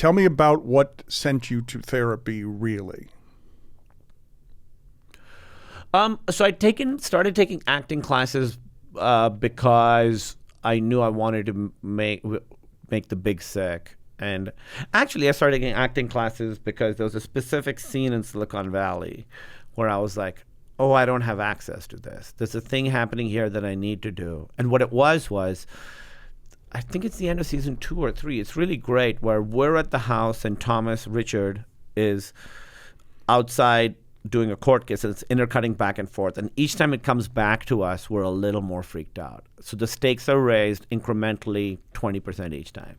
Tell me about what sent you to therapy, really. So I started taking acting classes because I knew I wanted to make the big sick. And actually, I started taking acting classes because there was a specific scene in Silicon Valley where I was like, oh, I don't have access to this. There's a thing happening here that I need to do. And what it was, I think it's the end of season 2 or 3. It's really great where we're at the house and Thomas Richard is outside doing a court case, and it's intercutting back and forth. And each time it comes back to us, we're a little more freaked out. So the stakes are raised incrementally 20% each time.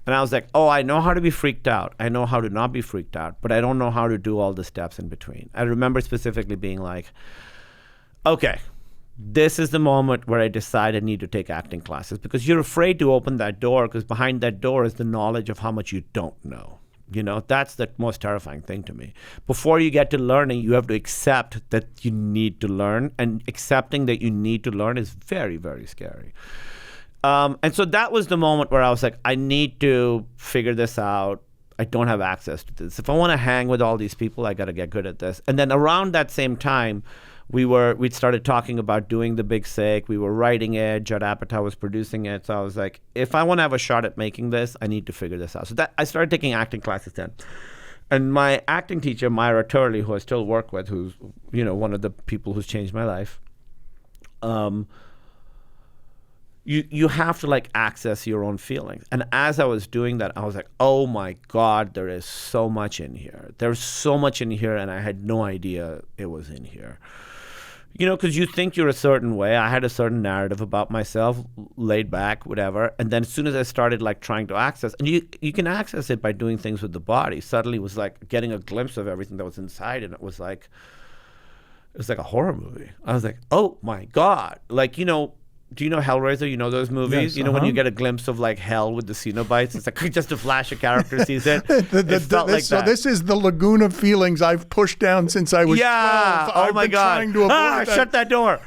And I was like, oh, I know how to be freaked out. I know how to not be freaked out, but I don't know how to do all the steps in between. I remember specifically being like, okay, this is the moment where I decide I need to take acting classes, because you're afraid to open that door, because behind that door is the knowledge of how much you don't know. You know, that's the most terrifying thing to me. Before you get to learning, you have to accept that you need to learn, and accepting that you need to learn is very, very scary. And so that was the moment where I was like, I need to figure this out. I don't have access to this. If I want to hang with all these people, I got to get good at this. And then around that same time, we'd started talking about doing The Big Sick. We were writing it. Judd Apatow was producing it. So I was like, if I want to have a shot at making this, I need to figure this out. So I started taking acting classes then. And my acting teacher, Myra Turley, who I still work with, who's, you know, one of the people who's changed my life, you have to like access your own feelings. And as I was doing that, I was like, oh my God, there is so much in here. There's so much in here, and I had no idea it was in here. You know, because you think you're a certain way. I had a certain narrative about myself, laid back, whatever. And then as soon as I started like trying to access, and you can access it by doing things with the body, suddenly it was like getting a glimpse of everything that was inside, and it was like a horror movie. I was like, oh my God. Like, you know, do you know Hellraiser? You know those movies? Yes, you know when you get a glimpse of like hell with the Cenobites? It's like just a flash, a character sees it. It felt like so that. this is the lagoon of feelings I've pushed down since I was 12. Oh I've my been God. trying to avoid that. Shut that door.